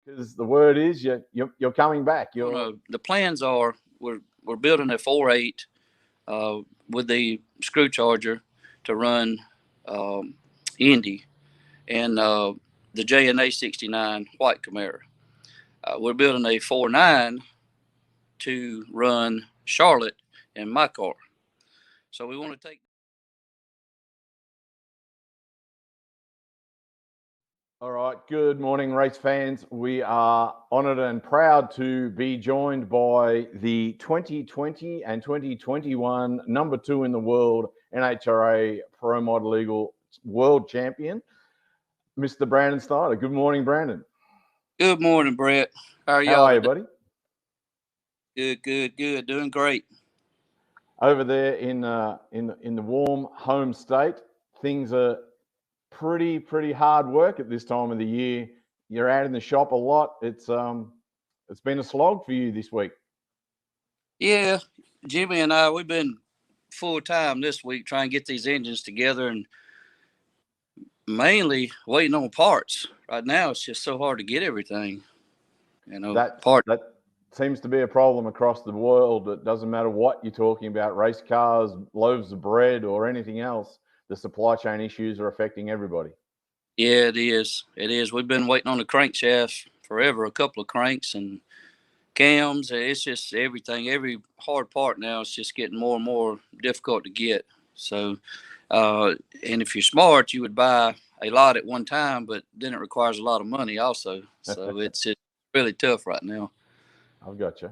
because the word is you're coming back. The plans are we're building a 4.8 with the screw charger to run Indy and the JNA 69 white Camaro. We're building a 4.9 to run Charlotte in my car. So we want to take. All right. Good morning, race fans. We are honoured and proud to be joined by the 2020 and 2021 #2 in the world NHRA Pro Model Eagle World Champion, Mr. Brandon Snider. Good morning, Brandon. Good morning, Brett. How are you, buddy? Good. Doing great. Over there in the warm home state, things are pretty hard work at this time of the year. You're out in the shop a lot. It's been a slog for you this week. Yeah, Jimmy and I, we've been full time this week trying to get these engines together and mainly waiting on parts. Right now, it's just so hard to get everything. That seems to be a problem across the world. It doesn't matter what you're talking about, race cars, loaves of bread, or anything else. The supply chain issues are affecting everybody. Yeah, it is. We've been waiting on the crankshaft forever, a couple of cranks and cams. It's just everything. Every hard part now is just getting more and more difficult to get. So, and if you're smart, you would buy a lot at one time, but then it requires a lot of money also. So it's really tough right now. I've got you.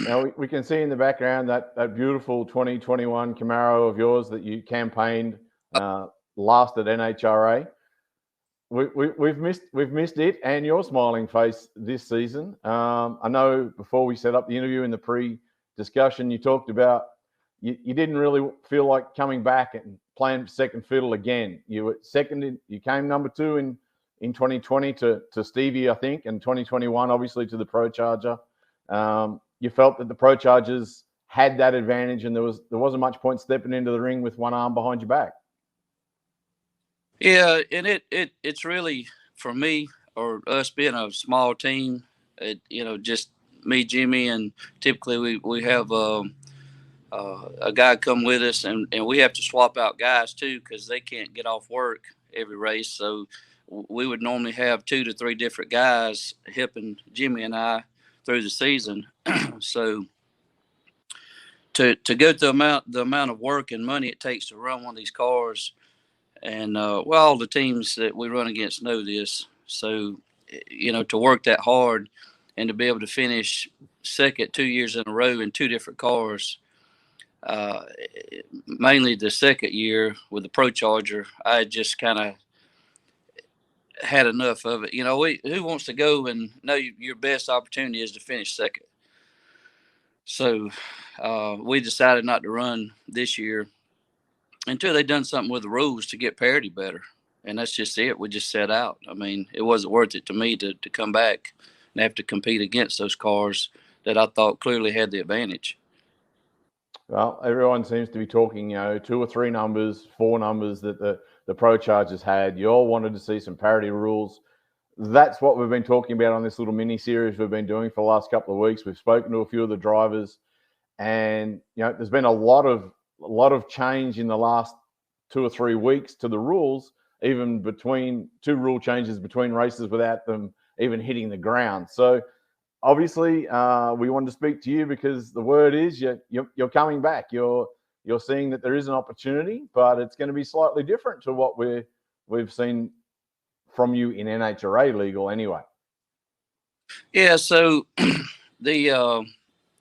Now we can see in the background that beautiful 2021 Camaro of yours that you campaigned last at NHRA. We've missed it and your smiling face this season. I know before we set up the interview in the pre-discussion, you talked about you didn't really feel like coming back and playing second fiddle again. You were you came #2 in 2020 to Stevie, I think, and 2021 obviously to the Pro Charger. You felt that the Pro Chargers had that advantage, and there wasn't much point stepping into the ring with one arm behind your back. Yeah, and it's really, for me or us being a small team, just me, Jimmy, and typically we have a guy come with us, and we have to swap out guys too because they can't get off work every race. So we would normally have 2 to 3 different guys helping Jimmy and I through the season. So to go through the amount of work and money it takes to run one of these cars. And all the teams that we run against know this. So, to work that hard and to be able to finish second 2 years in a row in 2 different cars, mainly the second year with the Pro Charger, I just kind of had enough of it. Who wants to go and know your best opportunity is to finish second? So we decided not to run this year until they done something with the rules to get parity better. And that's just it. We just set out. I mean, it wasn't worth it to me to come back and have to compete against those cars that I thought clearly had the advantage. Well, everyone seems to be talking, 2 or 3 numbers, 4 numbers that the Pro Chargers had. You all wanted to see some parity rules. That's what we've been talking about on this little mini series we've been doing for the last couple of weeks. We've spoken to a few of the drivers, and there's been a lot of change in the last 2 or 3 weeks to the rules, even between 2 rule changes between races without them even hitting the ground. So obviously we wanted to speak to you because the word is you're coming back. You're seeing that there is an opportunity, but it's going to be slightly different to what we've seen from you in NHRA legal anyway. Yeah, so the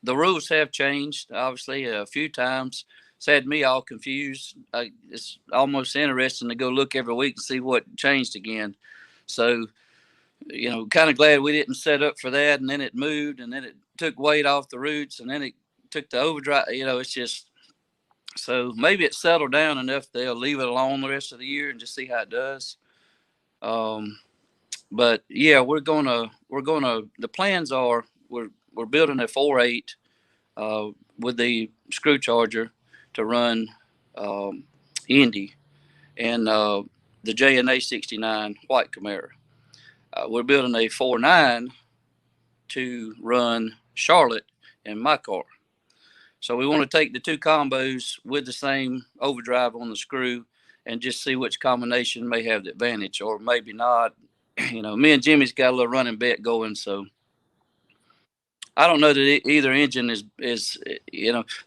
rules have changed, obviously, a few times. It's had me all confused. It's almost interesting to go look every week and see what changed again. So, kind of glad we didn't set up for that, and then it moved, and then it took weight off the roots, and then it took the overdrive. It's just – so maybe it settled down enough they'll leave it alone the rest of the year and just see how it does. But yeah, we're gonna. The plans are we're building a 4.8 with the screw charger to run Indy and the JNA 69 white Camaro. we're building a 4.9 to run Charlotte in my car. So we want to take the two combos with the same overdrive on the screw and just see which combination may have the advantage, or maybe not. Me and Jimmy's got a little running bet going, so I don't know that either engine is the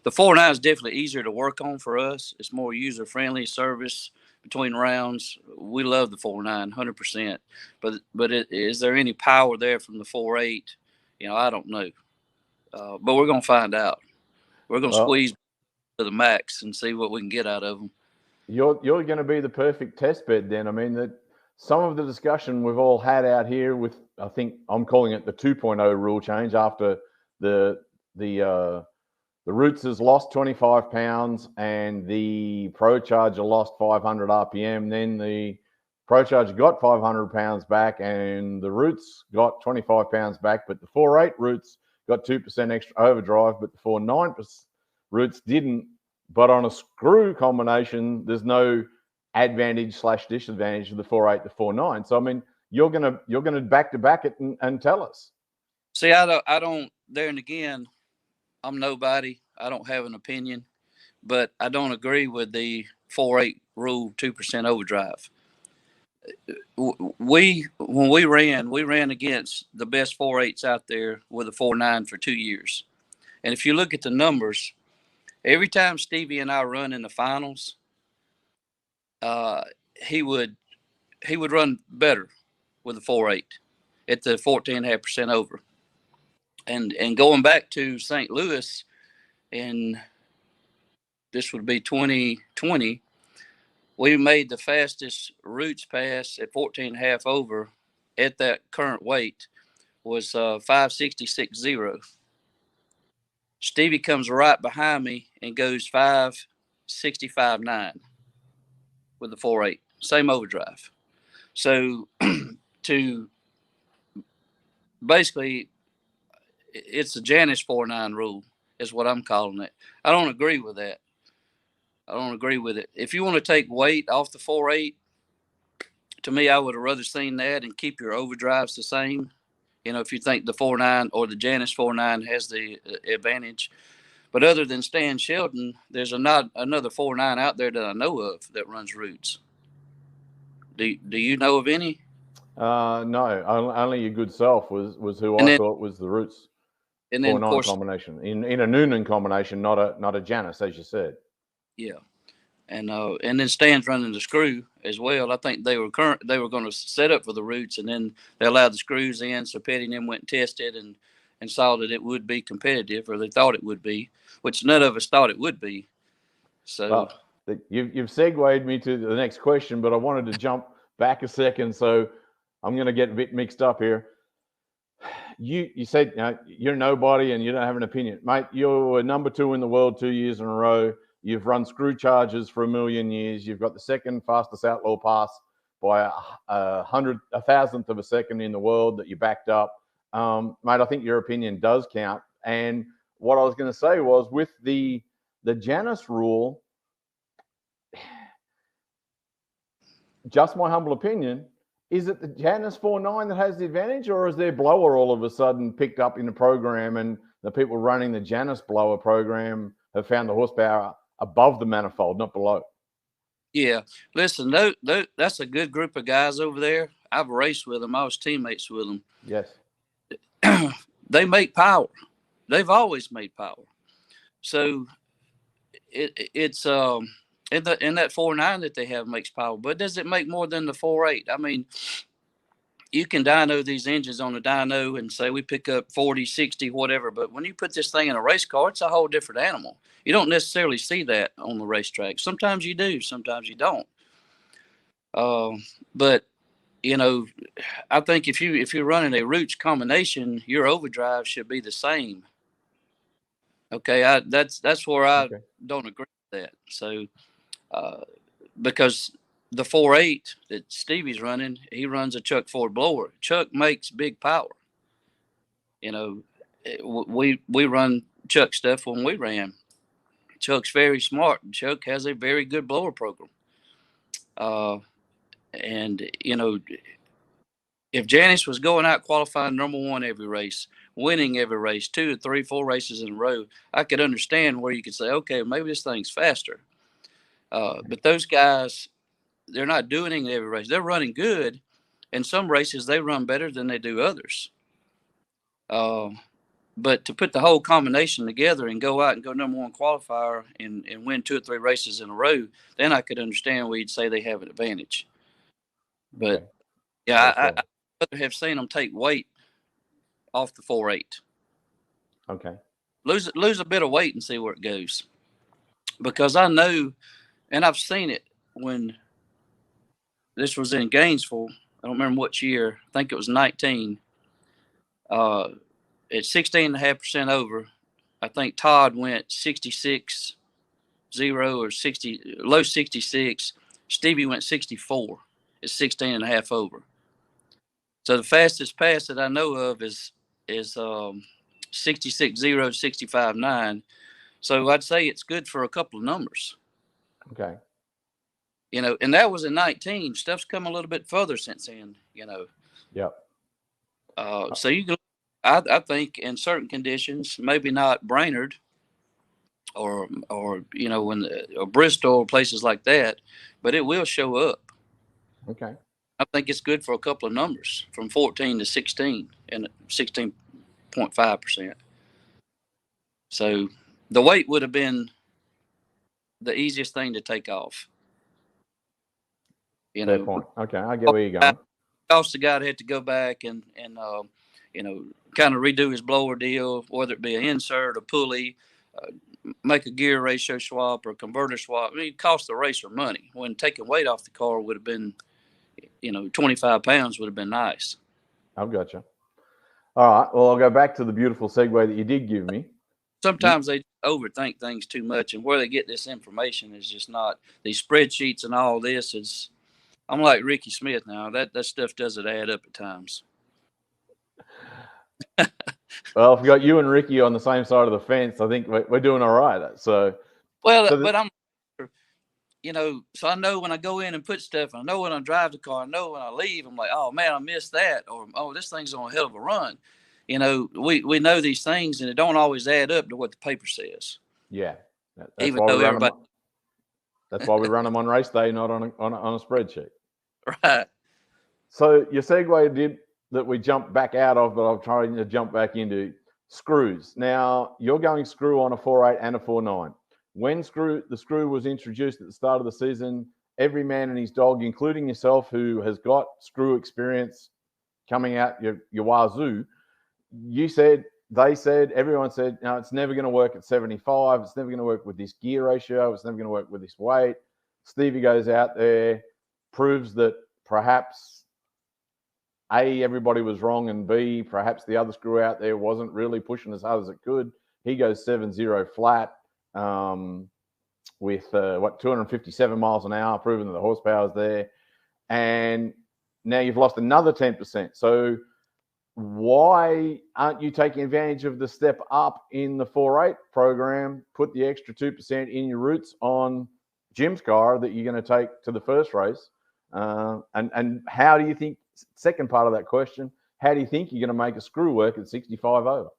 4.9 is definitely easier to work on for us. It's more user friendly service between rounds. We love the 4.9 100%, but is there any power there from the 4.8? I don't know, but we're gonna find out. We're gonna squeeze to the max and see what we can get out of them. You're going to be the perfect test bed then. I mean, that some of the discussion we've all had out here with, I think I'm calling it the 2.0 rule change after the Roots has lost 25 pounds and the Pro Charger lost 500 RPM. Then the Pro Charger got 500 pounds back and the Roots got 25 pounds back, but the 4.8 Roots got 2% extra overdrive, but the 4.9 Roots didn't. But on a screw combination, there's no advantage / disadvantage of the 4.8 to 4.9. So I mean, you're gonna back to back it and tell us. See, I don't. There and again, I'm nobody. I don't have an opinion, but I don't agree with the 4.8 rule 2% overdrive. When we ran against the best 4.8s out there with a 4.9 for 2 years, and if you look at the numbers. Every time Stevie and I run in the finals, he would run better with a 4.8 at the 14.5% over. And going back to St. Louis, and this would be 2020, we made the fastest Roots pass at 14.5 over at that current weight was 5.66.0. Stevie comes right behind me and goes 5.65.9 with the 4.8, same overdrive. So to basically, it's the Janus 4.9 rule is what I'm calling it. I don't agree with that. I don't agree with it. If you want to take weight off the 4.8, to me, I would have rather seen that and keep your overdrives the same. If you think the 4.9 or the Janus 4.9 has the advantage. But other than Stan Shelton, there's another 4.9 out there that I know of that runs Roots. Do you know of any? No, only your good self was who I thought was the Roots. And then, of course, combination in a Noonan combination, not a Janus, as you said. Yeah, and then Stan's running the screw as well. I think they were going to set up for the Roots, and then they allowed the screws in. So Petty and them went and tested and saw that it would be competitive, or they thought it would be, which none of us thought it would be. So you've segued me to the next question, but I wanted to jump back a second, so I'm going to get a bit mixed up here. You said you're nobody and you don't have an opinion, mate. You're number 2 in the world 2 years in a row. You've run screw charges for 1,000,000 years. You've got the second fastest outlaw pass by a thousandth of a second in the world that you backed up, mate. I think your opinion does count. And what I was going to say was with the Janus rule, just my humble opinion. Is it the Janus 4.9 that has the advantage, or is their blower all of a sudden picked up in the program and the people running the Janus blower program have found the horsepower above the manifold, not below? Yeah. Listen, that's a good group of guys over there. I've raced with them. I was teammates with them. Yes. They make power. They've always made power. So it's in that 4.9 that they have makes power, but does it make more than the 4.8? I mean, you can dyno these engines on a dyno and say we pick up 40, 60, whatever, but when you put this thing in a race car, it's a whole different animal. You don't necessarily see that on the racetrack. Sometimes you do, sometimes you don't. But I think if you're running a Roots combination, your overdrive should be the same. Okay, that's where I don't agree with that. So because the 4.8 that Stevie's running, he runs a Chuck Ford blower. Chuck makes big power. We run Chuck stuff when we ran. Chuck's very smart. Chuck has a very good blower program. And if Janice was going out qualifying #1 every race, winning every race, 2 or 3, 4 races in a row, I could understand where you could say, okay, maybe this thing's faster. But those guys, they're not doing it every race. They're running good. In some races, they run better than they do others. But to put the whole combination together and go out and go #1 qualifier and win 2 or 3 races in a row, then I could understand where you'd say they have an advantage. But Okay. yeah, Fair. I rather have seen them take weight off the 4.8. Okay. Lose a bit of weight and see where it goes. Because I know, and I've seen it when this was in Gainesville. I don't remember which year. I think it was 19. At 16.5% over, I think Todd went 66.0 or 60, low 66. Stevie went 64 at 16.5 over. So the fastest pass that I know of is 66.0, 65.9. So I'd say it's good for a couple of numbers. Okay. And that was in 19. Stuff's come a little bit further since then. Yep. So you can, I think, in certain conditions, maybe not Brainerd or when or Bristol or places like that, but it will show up. Okay. I think it's good for a couple of numbers from 14 to 16 and 16.5%. So the weight would have been the easiest thing to take off. Fair point. Okay, I get where you're going. Cost the guy to have to go back and kind of redo his blower deal, whether it be an insert, a pulley, make a gear ratio swap or a converter swap. I mean, it cost the racer money. When taking weight off the car would have been, 25 pounds would have been nice. I've got you. All right. Well, I'll go back to the beautiful segue that you did give me. Sometimes they overthink things too much, and where they get this information is just not these spreadsheets and all this is. I'm like Ricky Smith now. That stuff doesn't add up at times. Well, if we got you and Ricky on the same side of the fence, I think we're doing all right. So, but I'm, so I know when I go in and put stuff, I know when I drive the car, I know when I leave, I'm like, oh man, I missed that, or oh, this thing's on a hell of a run. We know these things, and it don't always add up to what the paper says. Yeah, that's why we run them on race day, not on a spreadsheet. Right. So your segue did that we jumped back out of, but I'm trying to jump back into screws. Now you're going screw on a 4.8 and a 4.9. When the screw was introduced at the start of the season, every man and his dog, including yourself, who has got screw experience coming out your wazoo, everyone said, no, it's never going to work at 75. It's never going to work with this gear ratio. It's never going to work with this weight. Stevie goes out there, proves that perhaps A, everybody was wrong, and B, perhaps the other screw out there wasn't really pushing as hard as it could. He goes 7.0 flat with 257 miles an hour, proving that the horsepower is there. And now you've lost another 10%. So why aren't you taking advantage of the step up in the 4.8 program? Put the extra 2% in your roots on Jim's car that you're going to take to the first race. And how do you think, second part of that question, how do you think you're going to make a screw work at 65 over?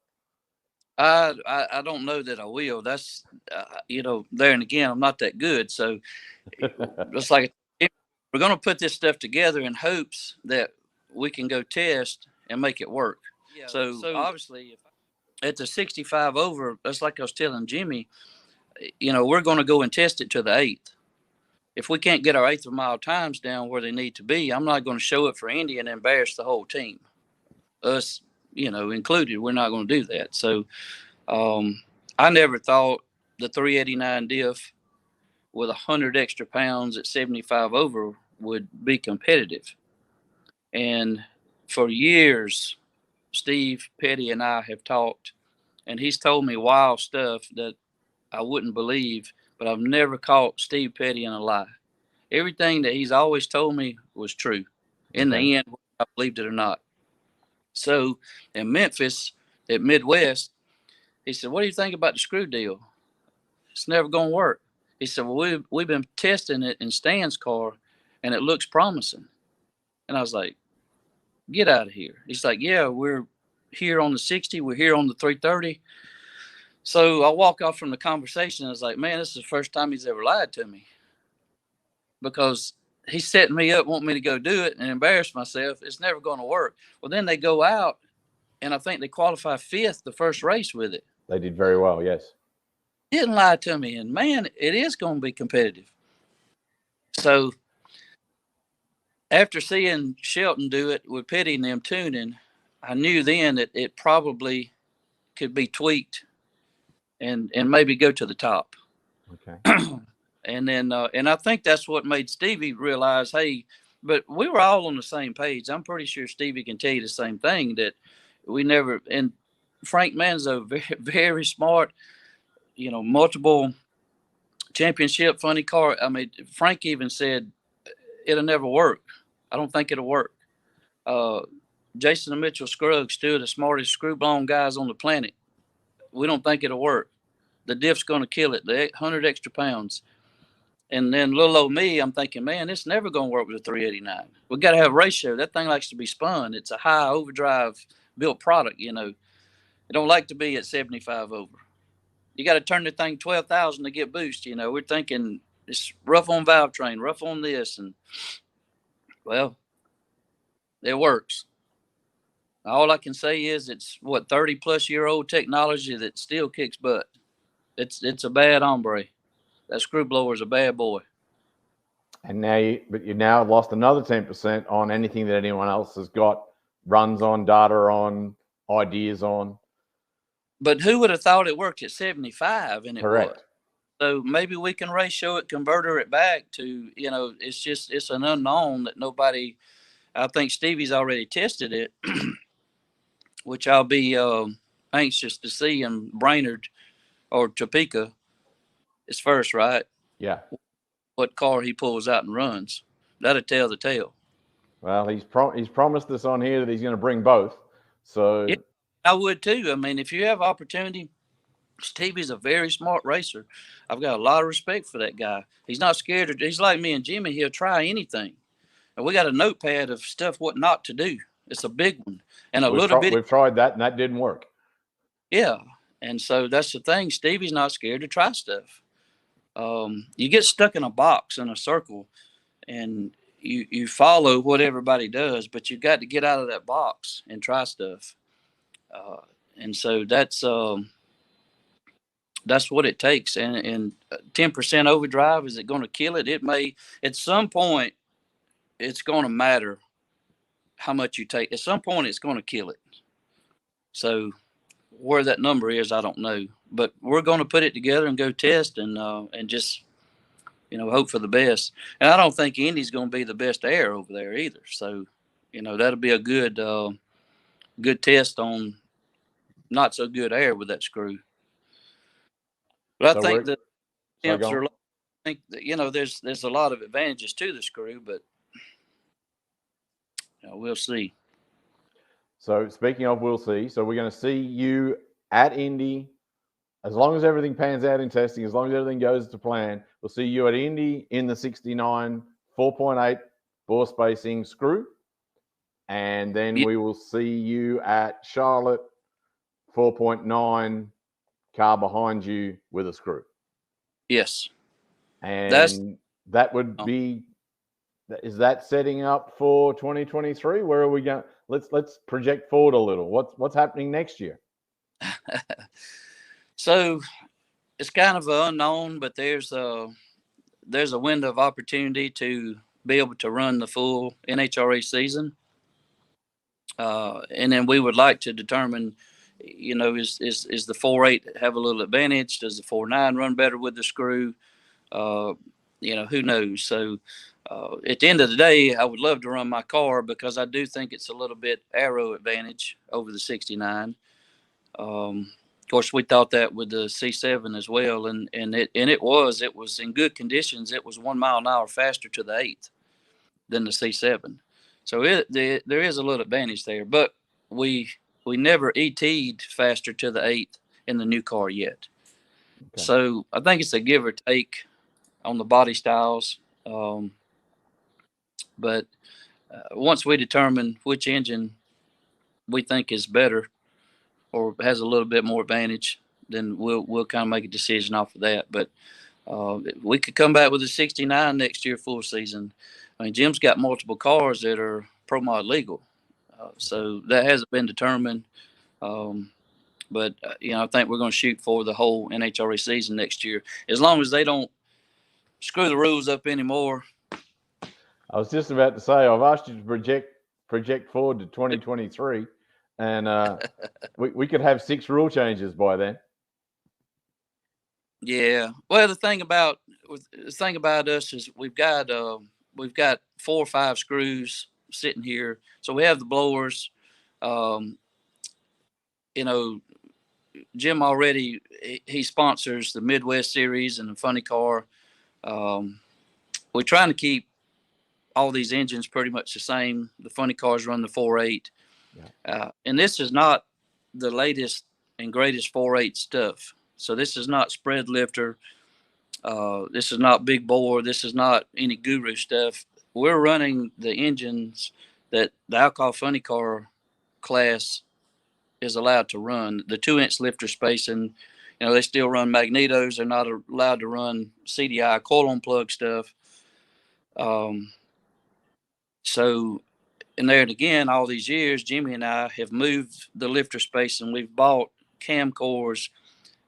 I don't know that I will. That's, there and again, I'm not that good. So it's like we're going to put this stuff together in hopes that we can go test and make it work. Yeah, so obviously, at the 65 over, that's like I was telling Jimmy, we're going to go and test it to the 8th. If we can't get our 1/8 of a mile times down where they need to be, I'm not going to show up for Indy and embarrass the whole team. Us, included, we're not going to do that. So I never thought the 389 diff with 100 extra pounds at 75 over would be competitive. And for years, Steve Petty and I have talked, and he's told me wild stuff that I wouldn't believe, but I've never caught Steve Petty in a lie. Everything that he's always told me was true. In the end, I believed it or not. So in Memphis, at Midwest, he said, what do you think about the screw deal? It's never going to work. He said, well, we've been testing it in Stan's car, and it looks promising. And I was like, Get out of here. He's like, yeah, we're here on the 60. We're here on the 330. So I walk off from the conversation. I was like, man, this is the first time he's ever lied to me, because he's setting me up, wanting me to go do it and embarrass myself. It's never going to work. Well, then they go out, and I think they qualify fifth the first race with it. They did very well, yes. Didn't lie to me, and man, it is going to be competitive. So after seeing Shelton do it with Petty and them tuning, I knew then that it probably could be tweaked and maybe go to the top. Okay. And then and I think that's what made Stevie realize, hey, but we were all on the same page. I'm pretty sure Stevie can tell you the same thing, that we never. And Frank Manzo, very, very smart, multiple championship funny car. I mean, Frank even said it'll never work. I don't think it'll work. Jason and Mitchell Scruggs, two of the smartest screw-blown guys on the planet. We don't think it'll work. The diff's going to kill it. The 100 extra pounds. And then little old me, I'm thinking, man, it's never going to work with a 389. We got to have ratio. That thing likes to be spun. It's a high overdrive built product. It don't like to be at 75 over. You got to turn the thing 12,000 to get boost. We're thinking it's rough on valve train, rough on this, and well, it works. All I can say is it's 30-plus-year-old technology that still kicks butt. It's a bad hombre. That screw blower is a bad boy. And now you now lost another 10% on anything that anyone else has got runs on, data on, ideas on. But who would have thought it worked at 75? And it Correct. would. So maybe we can ratio it, converter it back to, it's an unknown that nobody. I think Stevie's already tested it, which I'll be anxious to see in Brainerd or Topeka. It's first, right? Yeah. What car he pulls out and runs. That'll tell the tale. Well, he's promised us on here that he's going to bring both. So yeah, I would too. I mean, if you have opportunity, Stevie's a very smart racer. I've got a lot of respect for that guy. He's not scared. He's like me and Jimmy. He'll try anything. And we got a notepad of stuff what not to do. It's a big one. And we've tried that, and that didn't work. Yeah. And so that's the thing. Stevie's not scared to try stuff. You get stuck in a box, in a circle, and you follow what everybody does, but you got to get out of that box and try stuff. And so that's what it takes. And 10% overdrive, is it going to kill it? It may. At some point, it's going to matter how much you take. At some point, it's going to kill it. So where that number is, I don't know. But we're going to put it together and go test and just, hope for the best. And I don't think Indy's going to be the best air over there either. So, that'll be a good test on not so good air with that screw. But I think that temps are. I think that there's a lot of advantages to the screw, but we'll see. So speaking of, we'll see. So we're going to see you at Indy. As long as everything pans out in testing, as long as everything goes to plan, we'll see you at Indy in the 69 4.8 bore spacing screw. And then we will see you at Charlotte 4.9 car behind you with a screw. Yes. And that would be, is that setting up for 2023? Where are we going? Let's project forward a little. What's happening next year? So it's kind of an unknown, but there's a window of opportunity to be able to run the full NHRA season. And then we would like to determine, is the 4.8 have a little advantage? Does the 4.9 run better with the screw? Who knows? So at the end of the day, I would love to run my car because I do think it's a little bit aero advantage over the 69. Of course, we thought that with the C7 as well, and it was in good conditions. It was 1 mile an hour faster to the 8th than the C7. So there is a little advantage there, but we never ET'd faster to the 8th in the new car yet. Okay. So I think it's a give or take on the body styles. But once we determine which engine we think is better or has a little bit more advantage, then we'll kind of make a decision off of that. But we could come back with a 69 next year full season. I mean, Jim's got multiple cars that are Pro Mod legal, so that hasn't been determined. But I think we're going to shoot for the whole NHRA season next year, as long as they don't screw the rules up anymore. I was just about to say, I've asked you to project forward to 2023, and we could have 6 rule changes by then. Yeah. Well, the thing about us is we've got 4 or 5 screws sitting here, so we have the blowers. Jim already he sponsors the Midwest Series and the Funny Car. We're trying to keep all these engines pretty much the same. The Funny Cars run the 4.8, and this is not the latest and greatest 4.8 stuff. So this is not spread lifter. This is not big bore. This is not any guru stuff. We're running the engines that the Alcohol Funny Car class is allowed to run. The 2-inch lifter spacing, they still run magnetos. They're not allowed to run CDI coil on plug stuff. So, and there and again, all these years, Jimmy and I have moved the lifter spacing. We've bought cam cores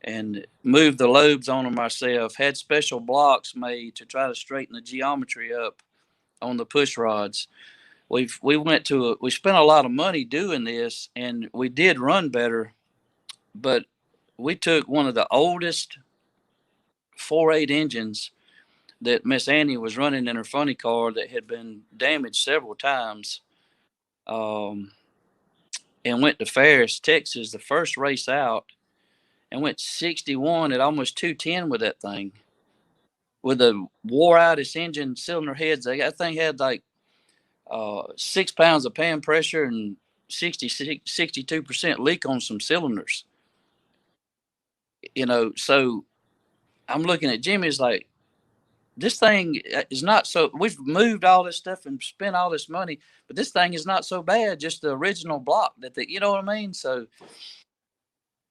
and moved the lobes on them ourselves, had special blocks made to try to straighten the geometry up on the push rods. We spent a lot of money doing this, and we did run better, but we took one of the oldest 4.8 engines that Miss Annie was running in her Funny Car that had been damaged several times, and went to Ferris, Texas, the first race out, and went 61 at almost 210 with that thing. With the wore outest engine cylinder heads, that thing had like 6 pounds of pan pressure and 62% leak on some cylinders. So I'm looking at Jimmy's like, this thing is not so, we've moved all this stuff and spent all this money, but this thing is not so bad, just the original block you know what I mean? So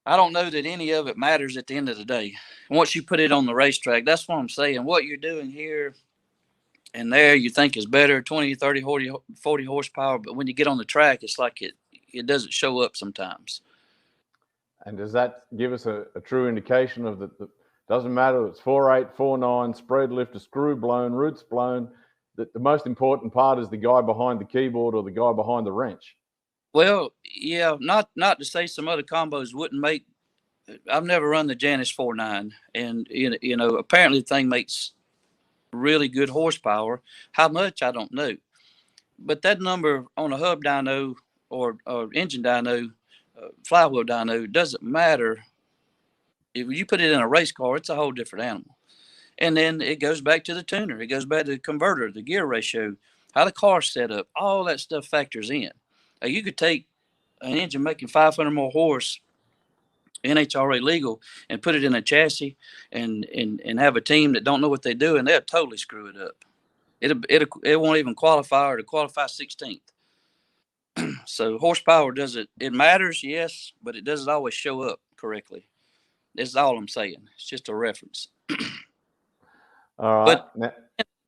I don't know that any of it matters at the end of the day. Once you put it on the racetrack, that's what I'm saying. What you're doing here and there you think is better, 20, 30, 40 horsepower, but when you get on the track, it's like it doesn't show up sometimes. And does that give us a true indication of the doesn't matter if it's 4.8, 4.9, spread lifter, screw blown, roots blown, the most important part is the guy behind the keyboard or the guy behind the wrench? Well, yeah, not to say some other combos wouldn't make. I've never run the Janus 4.9, and apparently the thing makes really good horsepower. How much, I don't know, but that number on a hub dyno or engine dyno, flywheel dyno, doesn't matter. If you put it in a race car, it's a whole different animal. And then it goes back to the tuner. It goes back to the converter, the gear ratio, how the car's set up. All that stuff factors in. You could take an engine making 500 more horse, NHRA legal, and put it in a chassis and have a team that don't know what they do, and they'll totally screw it up. It won't even qualify, or to qualify 16th. So horsepower it matters, yes, but it doesn't always show up correctly. That's all I'm saying. It's just a reference. All right. But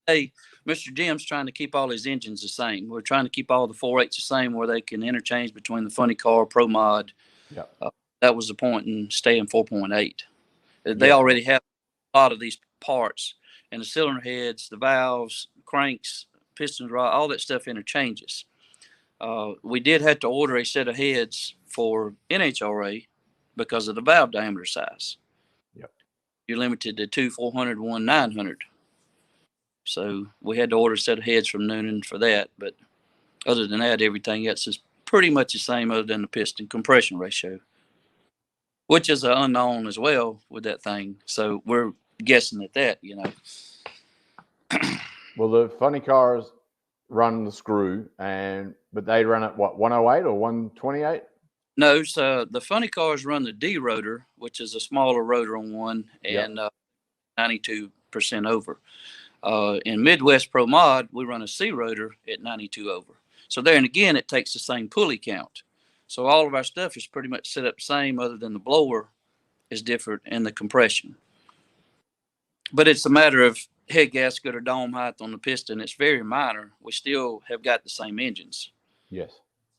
hey, Mr. Jim's trying to keep all his engines the same. We're trying to keep all the 4.8s the same, where they can interchange between the Funny Car, Pro Mod. Yeah. That was the point in staying 4.8. They already have a lot of these parts, and the cylinder heads, the valves, cranks, pistons, rod, all that stuff interchanges. We did have to order a set of heads for NHRA because of the valve diameter size. Yep. You're limited to 2 400, 1 900. So we had to order a set of heads from Noonan for that. But other than that, everything else is pretty much the same other than the piston compression ratio, which is an unknown as well with that thing. So we're guessing at that, Well, the Funny Cars run the screw, but they run at what, 108 or 128? No, so the Funny Cars run the D rotor, which is a smaller rotor on one, and 92% over. In Midwest Pro Mod, we run a C rotor at 92 over. So there and again, it takes the same pulley count. So all of our stuff is pretty much set up the same, other than the blower is different and the compression. But it's a matter of head gasket or dome height on the piston. It's very minor. We still have got the same engines. Yes.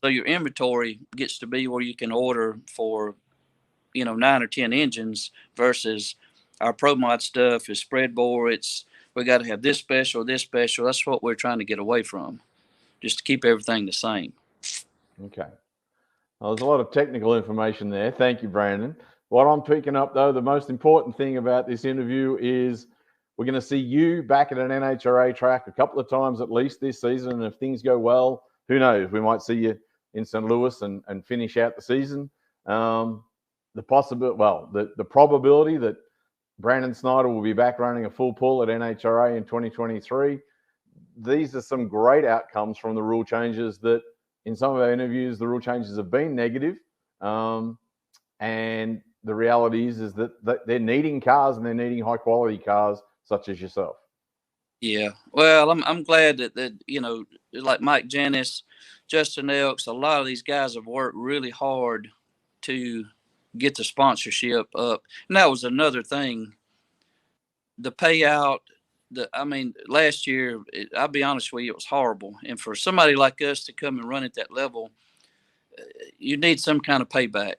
So your inventory gets to be where you can order for, 9 or 10 engines, versus our Pro Mod stuff is spread bore. We got to have this special, this special. That's what we're trying to get away from, just to keep everything the same. Okay. Well, there's a lot of technical information there. Thank you, Brandon. What I'm picking up, though, the most important thing about this interview is we're going to see you back at an NHRA track a couple of times at least this season. And if things go well, who knows? We might see you in St. Louis and finish out the season. The probability that Brandon Snider will be back running a full pull at NHRA in 2023. These are some great outcomes from the rule changes that, in some of our interviews, the rule changes have been negative. And the reality is that they're needing cars, and they're needing high quality cars such as yourself. Yeah. Well, I'm glad that like Mike Janis, Justin Elks, a lot of these guys have worked really hard to get the sponsorship up. And that was another thing. The payout, last year, I'll be honest with you, it was horrible. And for somebody like us to come and run at that level, you need some kind of payback.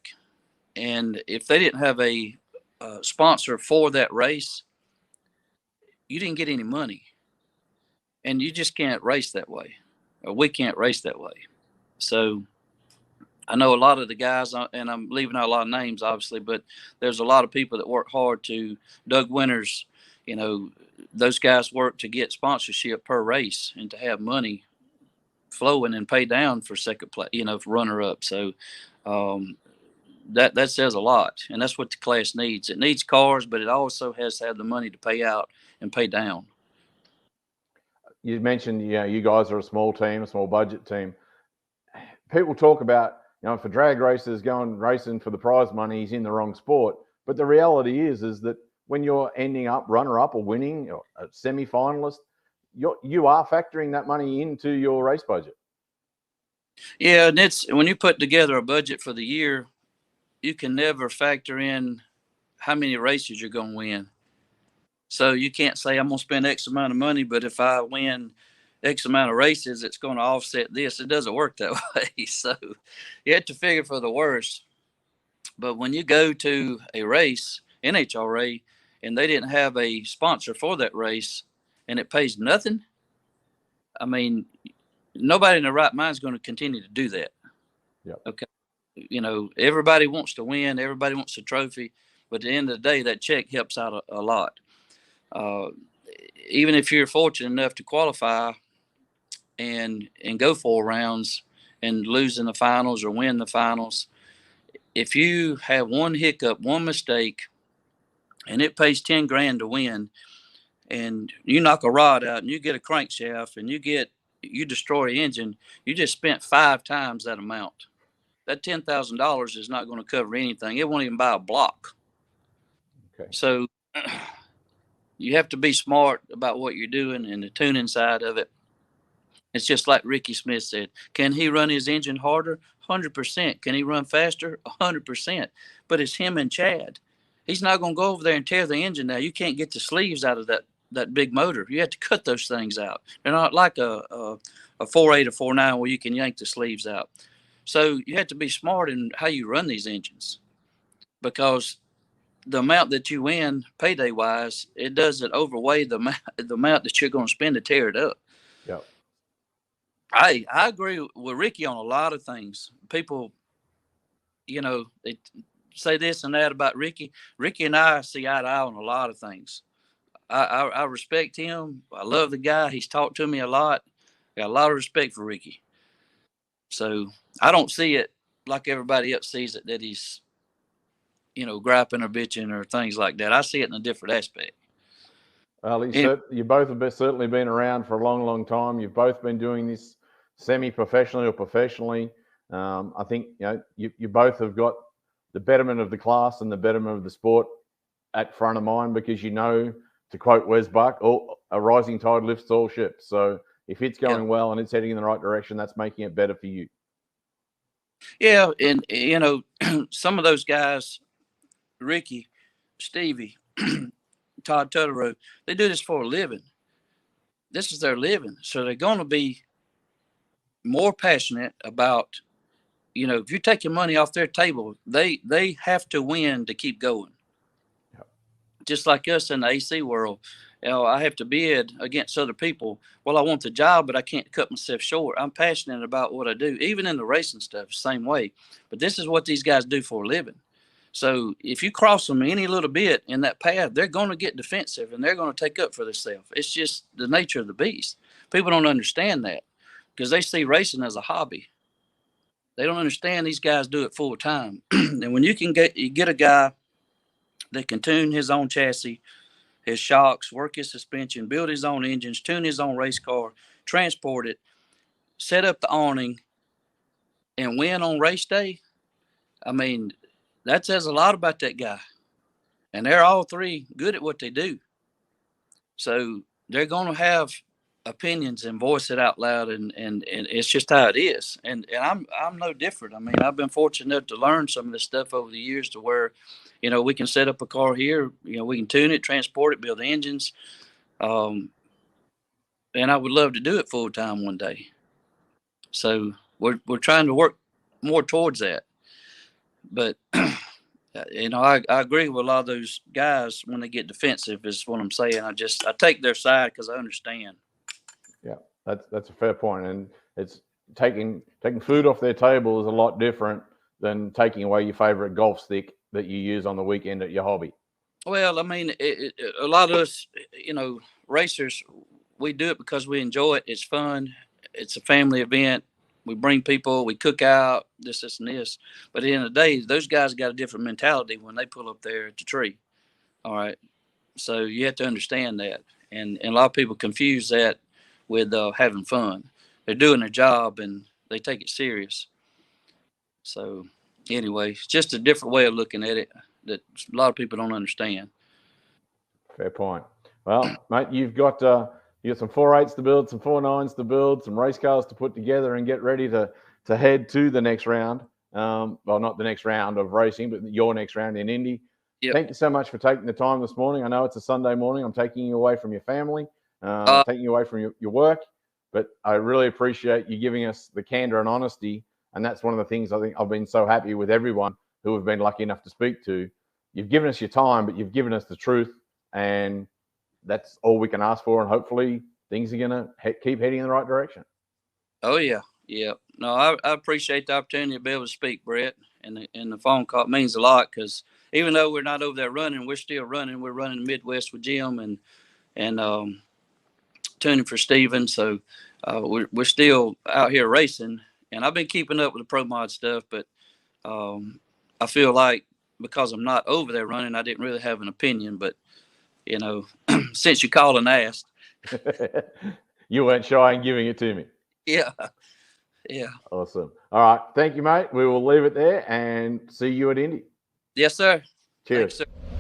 And if they didn't have a sponsor for that race, you didn't get any money. And you just can't race that way. Or we can't race that way. So I know a lot of the guys, and I'm leaving out a lot of names, obviously, but there's a lot of people that work hard Doug Winters, those guys work to get sponsorship per race and to have money flowing and pay down for second place, for runner up. So that says a lot. And that's what the class needs. It needs cars, but it also has to have the money to pay out and pay down. You mentioned, you guys are a small team, a small budget team. People talk about, for drag racers going racing for the prize money, he's in the wrong sport. But the reality is that when you're ending up runner-up or winning or a semi-finalist, you are factoring that money into your race budget. Yeah, and it's when you put together a budget for the year, you can never factor in how many races you're going to win. So you can't say I'm going to spend X amount of money, but if I win X amount of races, it's going to offset this. It doesn't work that way. So you have to figure for the worst. But when you go to a race, NHRA, and they didn't have a sponsor for that race and it pays nothing, nobody in their right mind is going to continue to do that. Yep. Okay. Everybody wants to win. Everybody wants a trophy. But at the end of the day, that check helps out a lot. Even if you're fortunate enough to qualify and go 4 rounds and lose in the finals or win the finals, if you have one hiccup, one mistake, and it pays 10 grand to win, and you knock a rod out and you get a crankshaft and you destroy an engine, you just spent 5 times that amount. That $10,000 is not going to cover anything. It won't even buy a block. Okay. So you have to be smart about what you're doing and the tuning side of it. It's just like Ricky Smith said. Can he run his engine harder? 100%. Can he run faster? 100%. But it's him and Chad. He's not going to go over there and tear the engine now. You can't get the sleeves out of that big motor. You have to cut those things out. They're not like a 4.8 or 4.9 where you can yank the sleeves out. So you have to be smart in how you run these engines, because the amount that you win payday wise, it doesn't overweigh the amount that you're going to spend to tear it up. Yep. I agree with Ricky on a lot of things. People, they say this and that about Ricky. Ricky and I see eye to eye on a lot of things. I respect him. I love the guy. He's talked to me a lot. I got a lot of respect for Ricky. So I don't see it like everybody else sees it, that he's, griping or bitching or things like that. I see it in a different aspect. Well, you both have certainly been around for a long, long time. You've both been doing this semi-professionally or professionally. I think, you both have got the betterment of the class and the betterment of the sport at front of mind, because to quote Wes Buck, a rising tide lifts all ships. So if it's going well and it's heading in the right direction, that's making it better for you. Yeah, and you know, some of those guys, Ricky, Stevie, Todd Tutterow, they do this for a living. This is their living, so they're going to be more passionate about. You know, if you're taking money off their table, they have to win to keep going. Yep. Just like us in the AC world, you know, I have to bid against other people. Well, I want the job, but I can't cut myself short. I'm passionate about what I do, even in the racing stuff, same way. But this is what these guys do for a living. So if you cross them any little bit in that path, they're going to get defensive and they're going to take up for themselves. It's just the nature of the beast. People don't understand that because they see racing as a hobby. They don't understand these guys do it full time. And when you get a guy that can tune his own chassis, his shocks, work his suspension, build his own engines, tune his own race car, transport it, set up the awning, and win on race day, I mean, that says a lot about that guy. And they're all three good at what they do. So they're going to have opinions and voice it out loud, and it's just how it is. And I'm no different. I mean, I've been fortunate enough to learn some of this stuff over the years to where, you know, we can set up a car here, you know, we can tune it, transport it, build engines. And I would love to do it full time one day. So we're trying to work more towards that. But you know, I agree with a lot of those guys when they get defensive is what I'm saying. I take their side because I understand. Yeah, that's a fair point, and it's taking food off their table is a lot different than taking away your favorite golf stick that you use on the weekend at your hobby. Well, I mean, a lot of us, you know, racers, we do it because we enjoy it. It's fun. It's a family event. We bring people, we cook out, this, and this. But at the end of the day, those guys got a different mentality when they pull up there at the tree. All right. So you have to understand that. And a lot of people confuse that with having fun. They're doing their job and they take it serious. So anyway, it's just a different way of looking at it that a lot of people don't understand. Fair point. Well, mate, you've got some 4.8s to build, some 4.9s to build, some race cars to put together, and get ready to head to the next round. Well, not the next round of racing, but your next round in Indy. Yep. Thank you so much for taking the time this morning. I know it's a Sunday morning. I'm taking you away from your family, taking you away from your work, but I really appreciate you giving us the candor and honesty. And that's one of the things I think I've been so happy with everyone who have been lucky enough to speak to. You've given us your time, but you've given us the truth, and that's all we can ask for. And hopefully things are going to keep heading in the right direction. Oh, yeah. Yeah. No, I appreciate the opportunity to be able to speak, Brett, and the phone call means a lot because even though we're not over there running, we're still running. We're running the Midwest with Jim and tuning for Steven. So we're still out here racing, and I've been keeping up with the Pro Mod stuff, but I feel like because I'm not over there running, I didn't really have an opinion, but you know, since you called and asked. You weren't shy in giving it to me. Yeah. Yeah. Awesome. All right. Thank you, mate. We will leave it there and see you at Indy. Yes, sir. Cheers. Thanks, sir.